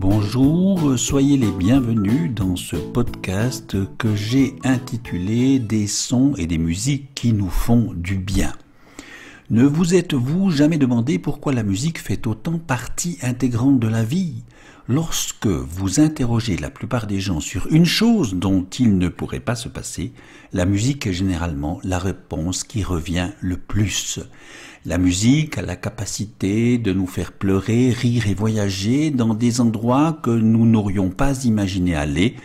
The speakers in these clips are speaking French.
Bonjour, soyez les bienvenus dans ce podcast que j'ai intitulé « Des sons et des musiques qui nous font du bien ». Ne vous êtes-vous jamais demandé pourquoi la musique fait autant partie intégrante de la vie ? Lorsque vous interrogez la plupart des gens sur une chose dont il ne pourrait pas se passer, la musique est généralement la réponse qui revient le plus. La musique a la capacité de nous faire pleurer, rire et voyager dans des endroits que nous n'aurions pas imaginé aller.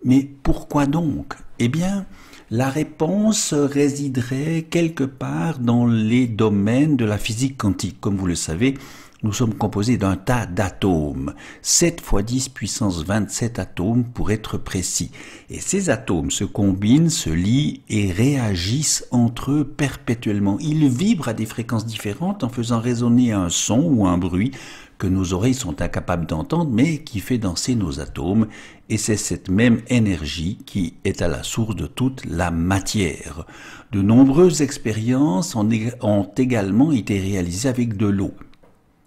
Mais pourquoi donc ? Eh bien, la réponse résiderait quelque part dans les domaines de la physique quantique. Comme vous le savez, nous sommes composés d'un tas d'atomes, 7 × 10 puissance 27 atomes pour être précis. Et ces atomes se combinent, se lient et réagissent entre eux perpétuellement. Ils vibrent à des fréquences différentes en faisant résonner un son ou un bruit que nos oreilles sont incapables d'entendre mais qui fait danser nos atomes. Et c'est cette même énergie qui est à la source de toute la matière. De nombreuses expériences ont également été réalisées avec de l'eau.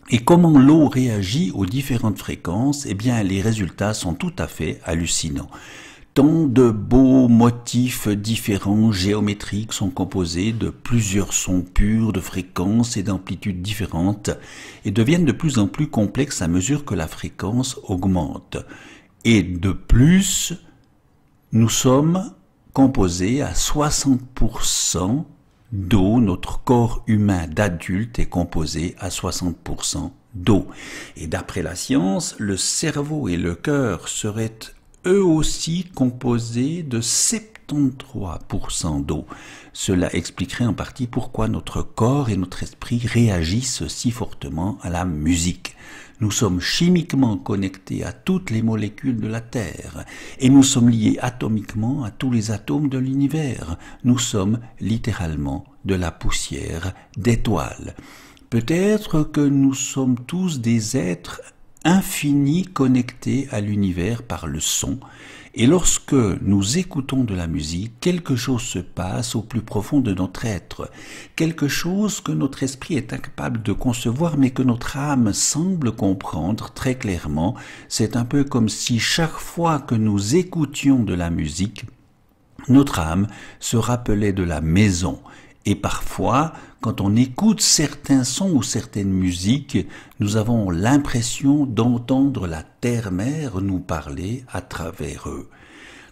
Et comment l'eau réagit aux différentes fréquences, eh bien les résultats sont tout à fait hallucinants. Tant de beaux motifs différents, géométriques, sont composés de plusieurs sons purs, de fréquences et d'amplitudes différentes, et deviennent de plus en plus complexes à mesure que la fréquence augmente. Et de plus, nous sommes composés à 60% d'eau. Notre corps humain d'adulte est composé à 60% d'eau. Et d'après la science, le cerveau et le cœur seraient eux aussi composés de 73% d'eau. Cela expliquerait en partie pourquoi notre corps et notre esprit réagissent si fortement à la musique. Nous sommes chimiquement connectés à toutes les molécules de la Terre et nous sommes liés atomiquement à tous les atomes de l'univers. Nous sommes littéralement de la poussière d'étoiles. Peut-être que nous sommes tous des êtres infinis connectés à l'univers par le son. Et lorsque nous écoutons de la musique, quelque chose se passe au plus profond de notre être, quelque chose que notre esprit est incapable de concevoir mais que notre âme semble comprendre très clairement. C'est un peu comme si chaque fois que nous écoutions de la musique, notre âme se rappelait de la maison. Et parfois, quand on écoute certains sons ou certaines musiques, nous avons l'impression d'entendre la terre-mère nous parler à travers eux.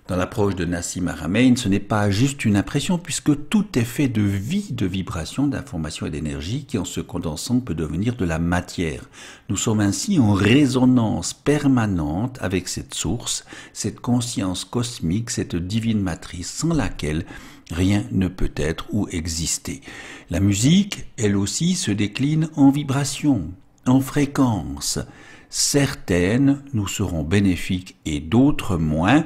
Dans l'approche de Nassim Haramein, ce n'est pas juste une impression puisque tout est fait de vie, de vibrations, d'informations et d'énergie qui en se condensant peut devenir de la matière. Nous sommes ainsi en résonance permanente avec cette source, cette conscience cosmique, cette divine matrice sans laquelle rien ne peut être ou exister. La musique, elle aussi, se décline en vibrations, en fréquences. Certaines nous seront bénéfiques et d'autres moins.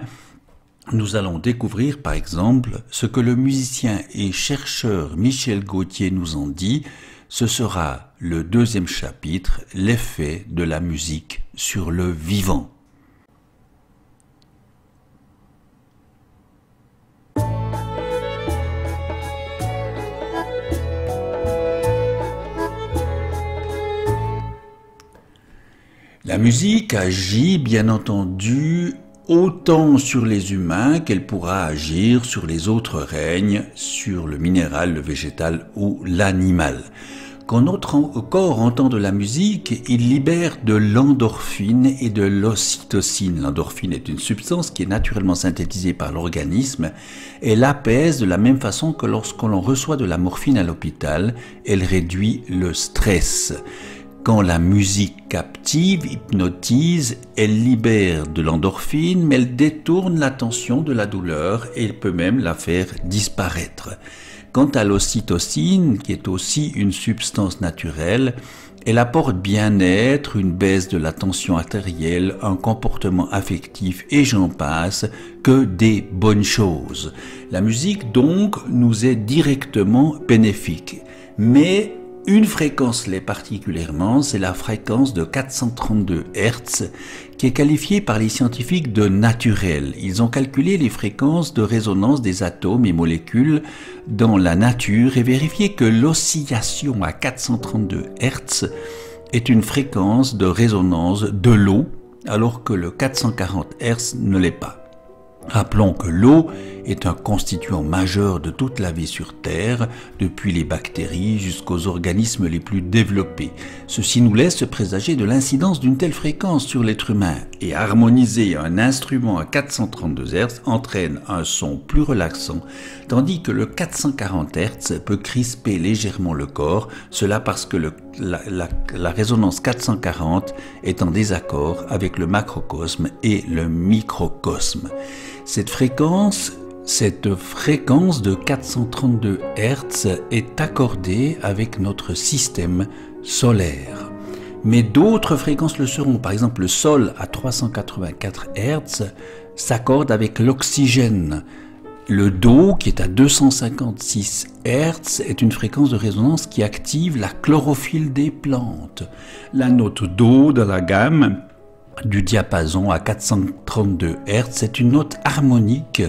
Nous allons découvrir par exemple ce que le musicien et chercheur Michel Gauthier nous en dit. Ce sera le 2e chapitre, l'effet de la musique sur le vivant. La musique agit bien entendu autant sur les humains qu'elle pourra agir sur les autres règnes, sur le minéral, le végétal ou l'animal. Quand notre corps entend de la musique, il libère de l'endorphine et de l'ocytocine. L'endorphine est une substance qui est naturellement synthétisée par l'organisme. Elle apaise de la même façon que lorsqu'on reçoit de la morphine à l'hôpital, elle réduit le stress. Quand la musique captive, hypnotise, elle libère de l'endorphine, mais elle détourne l'attention de la douleur et peut même la faire disparaître. Quant à l'ocytocine, qui est aussi une substance naturelle, elle apporte bien-être, une baisse de la tension artérielle, un comportement affectif et j'en passe, que des bonnes choses. La musique donc nous est directement bénéfique, mais une fréquence l'est particulièrement, c'est la fréquence de 432 Hz qui est qualifiée par les scientifiques de naturelle. Ils ont calculé les fréquences de résonance des atomes et molécules dans la nature et vérifié que l'oscillation à 432 Hz est une fréquence de résonance de l'eau alors que le 440 Hz ne l'est pas. Rappelons que l'eau est un constituant majeur de toute la vie sur Terre, depuis les bactéries jusqu'aux organismes les plus développés. Ceci nous laisse présager de l'incidence d'une telle fréquence sur l'être humain, et harmoniser un instrument à 432 Hz entraîne un son plus relaxant, tandis que le 440 Hz peut crisper légèrement le corps, cela parce que la résonance 440 est en désaccord avec le macrocosme et le microcosme. Cette fréquence de 432 Hz est accordée avec notre système solaire. Mais d'autres fréquences le seront. Par exemple, le Sol à 384 Hz s'accorde avec l'oxygène. Le Do, qui est à 256 Hz, est une fréquence de résonance qui active la chlorophylle des plantes. La note Do dans la gamme du diapason à 432 Hz est une note harmonique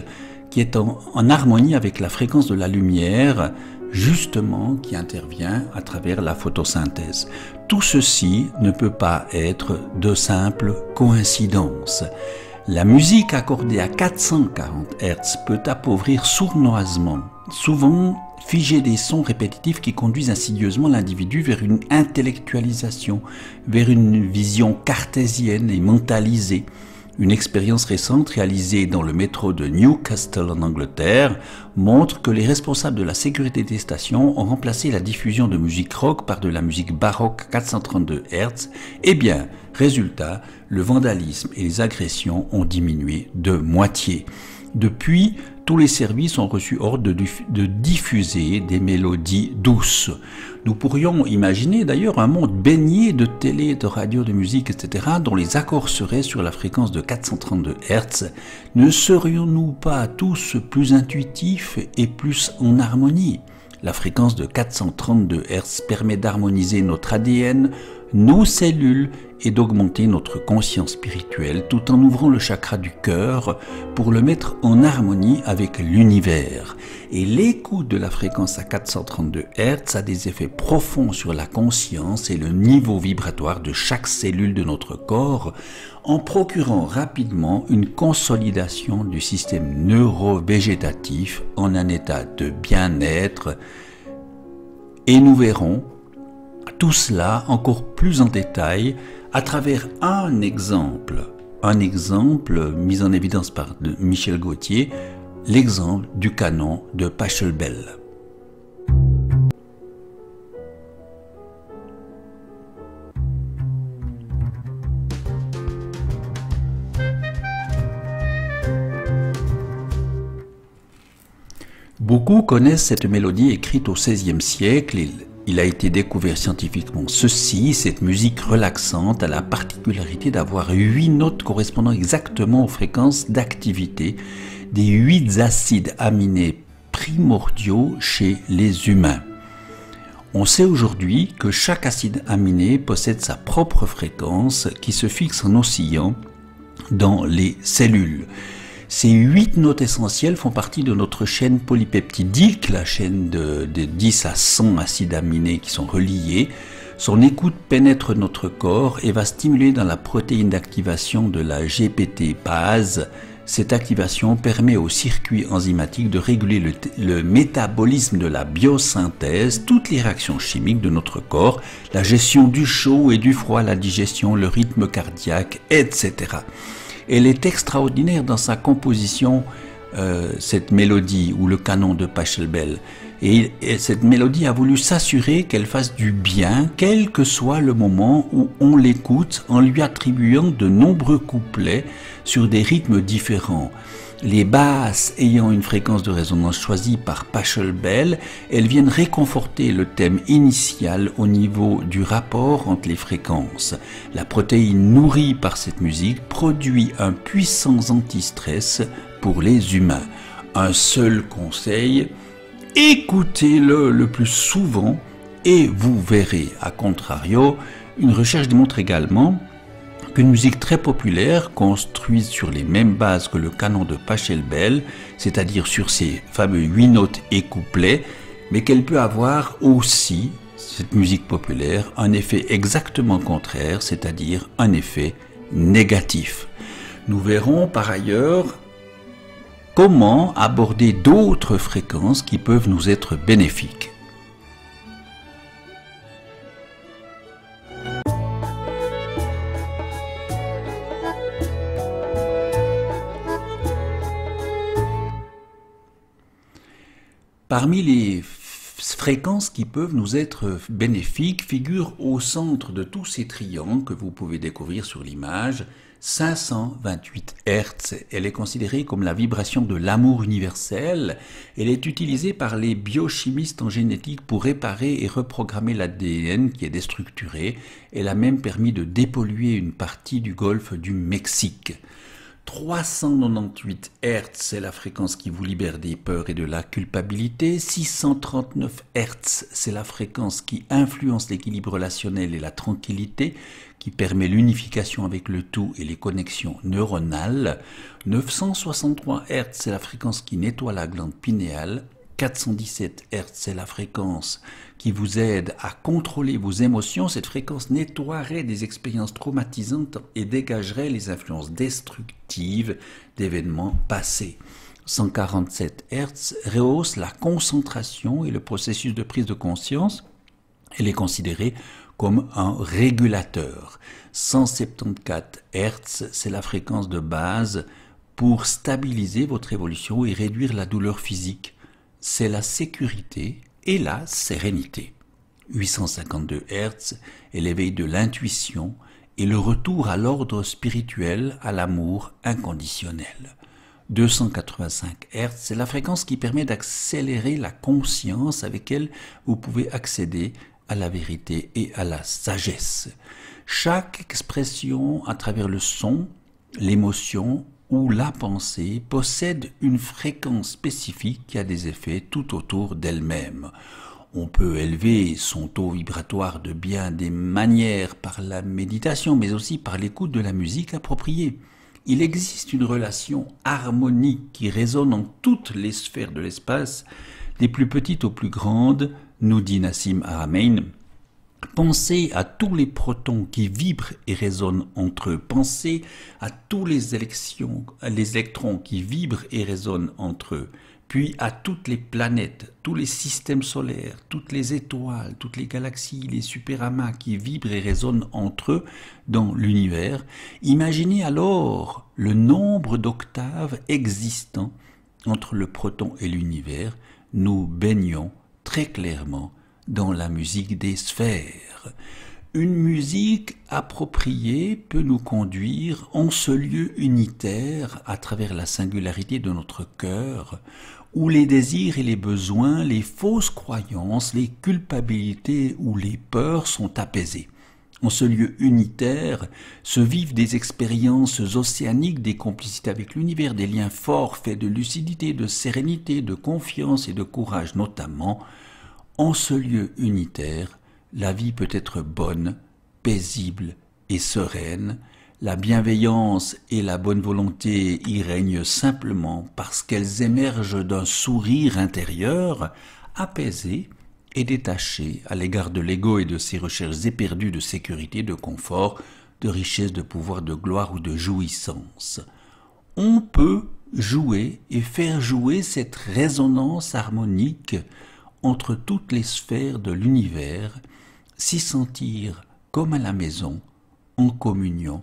qui est en harmonie avec la fréquence de la lumière, justement qui intervient à travers la photosynthèse. Tout ceci ne peut pas être de simple coïncidence. La musique accordée à 440 Hz peut appauvrir sournoisement, souvent figer des sons répétitifs qui conduisent insidieusement l'individu vers une intellectualisation, vers une vision cartésienne et mentalisée. Une expérience récente réalisée dans le métro de Newcastle en Angleterre montre que les responsables de la sécurité des stations ont remplacé la diffusion de musique rock par de la musique baroque 432 Hz. Eh bien, résultat, le vandalisme et les agressions ont diminué de moitié. Depuis, tous les services ont reçu ordre de diffuser des mélodies douces. Nous pourrions imaginer d'ailleurs un monde baigné de télé, de radio, de musique, etc., dont les accords seraient sur la fréquence de 432 Hz. Ne serions-nous pas tous plus intuitifs et plus en harmonie ? La fréquence de 432 Hz permet d'harmoniser notre ADN, nos cellules et d'augmenter notre conscience spirituelle tout en ouvrant le chakra du cœur pour le mettre en harmonie avec l'univers. Et l'écoute de la fréquence à 432 Hz a des effets profonds sur la conscience et le niveau vibratoire de chaque cellule de notre corps en procurant rapidement une consolidation du système neurovégétatif en un état de bien-être. Et nous verrons tout cela encore plus en détail à travers un exemple mis en évidence par Michel Gauthier, l'exemple du canon de Pachelbel. Beaucoup connaissent cette mélodie écrite au XVIe siècle. Il a été découvert scientifiquement ceci, cette musique relaxante a la particularité d'avoir 8 notes correspondant exactement aux fréquences d'activité des 8 acides aminés primordiaux chez les humains. On sait aujourd'hui que chaque acide aminé possède sa propre fréquence qui se fixe en oscillant dans les cellules. Ces 8 notes essentielles font partie de notre chaîne polypeptidique, la chaîne de 10 à 100 acides aminés qui sont reliés. Son écoute pénètre notre corps et va stimuler dans la protéine d'activation de la GPT-base. Cette activation permet au circuit enzymatique de réguler le métabolisme de la biosynthèse, toutes les réactions chimiques de notre corps, la gestion du chaud et du froid, la digestion, le rythme cardiaque, etc. Elle est extraordinaire dans sa composition, cette mélodie ou le canon de Pachelbel. Et cette mélodie a voulu s'assurer qu'elle fasse du bien, quel que soit le moment où on l'écoute, en lui attribuant de nombreux couplets sur des rythmes différents. Les basses ayant une fréquence de résonance choisie par Pachelbel, elles viennent réconforter le thème initial au niveau du rapport entre les fréquences. La protéine nourrie par cette musique produit un puissant anti-stress pour les humains. Un seul conseil, écoutez-le le plus souvent et vous verrez, à contrario, une recherche démontre également qu'une musique très populaire, construite sur les mêmes bases que le canon de Pachelbel, c'est-à-dire sur ces fameux 8 notes et couplets, mais qu'elle peut avoir aussi, cette musique populaire, un effet exactement contraire, c'est-à-dire un effet négatif. Nous verrons par ailleurs comment aborder d'autres fréquences qui peuvent nous être bénéfiques. Parmi les fréquences qui peuvent nous être bénéfiques figure au centre de tous ces triangles que vous pouvez découvrir sur l'image 528 Hz. Elle est considérée comme la vibration de l'amour universel. Elle est utilisée par les biochimistes en génétique pour réparer et reprogrammer l'ADN qui est déstructuré. Elle a même permis de dépolluer une partie du golfe du Mexique. 398 Hz, c'est la fréquence qui vous libère des peurs et de la culpabilité. 639 Hz, c'est la fréquence qui influence l'équilibre relationnel et la tranquillité, qui permet l'unification avec le tout et les connexions neuronales. 963 Hz, c'est la fréquence qui nettoie la glande pinéale. 417 Hz, c'est la fréquence qui vous aide à contrôler vos émotions. Cette fréquence nettoierait des expériences traumatisantes et dégagerait les influences destructives d'événements passés. 147 Hz rehausse la concentration et le processus de prise de conscience. Elle est considérée comme un régulateur. 174 Hz, c'est la fréquence de base pour stabiliser votre évolution et réduire la douleur physique. C'est la sécurité et la sérénité. 852 Hz est l'éveil de l'intuition et le retour à l'ordre spirituel, à l'amour inconditionnel. 285 Hz, c'est la fréquence qui permet d'accélérer la conscience avec laquelle vous pouvez accéder à la vérité et à la sagesse. Chaque expression à travers le son, l'émotion ou la pensée possède une fréquence spécifique qui a des effets tout autour d'elle-même. On peut élever son taux vibratoire de bien des manières par la méditation, mais aussi par l'écoute de la musique appropriée. Il existe une relation harmonique qui résonne en toutes les sphères de l'espace, des plus petites aux plus grandes, nous dit Nassim Haramein. Pensez à tous les protons qui vibrent et résonnent entre eux. Pensez à tous les électrons qui vibrent et résonnent entre eux. Puis à toutes les planètes, tous les systèmes solaires, toutes les étoiles, toutes les galaxies, les superamas qui vibrent et résonnent entre eux dans l'univers. Imaginez alors le nombre d'octaves existant entre le proton et l'univers. Nous baignons très clairement dans la musique des sphères. Une musique appropriée peut nous conduire en ce lieu unitaire à travers la singularité de notre cœur, où les désirs et les besoins, les fausses croyances, les culpabilités ou les peurs sont apaisés. En ce lieu unitaire se vivent des expériences océaniques, des complicités avec l'univers, des liens forts faits de lucidité, de sérénité, de confiance et de courage notamment. En ce lieu unitaire, la vie peut être bonne, paisible et sereine. La bienveillance et la bonne volonté y règnent simplement parce qu'elles émergent d'un sourire intérieur, apaisé et détaché à l'égard de l'ego et de ses recherches éperdues de sécurité, de confort, de richesse, de pouvoir, de gloire ou de jouissance. On peut jouer et faire jouer cette résonance harmonique entre toutes les sphères de l'univers, s'y sentir comme à la maison, en communion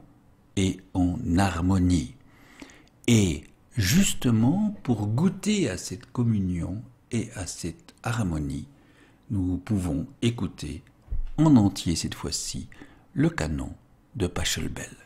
et en harmonie. Et justement, pour goûter à cette communion et à cette harmonie, nous pouvons écouter en entier cette fois-ci le canon de Pachelbel.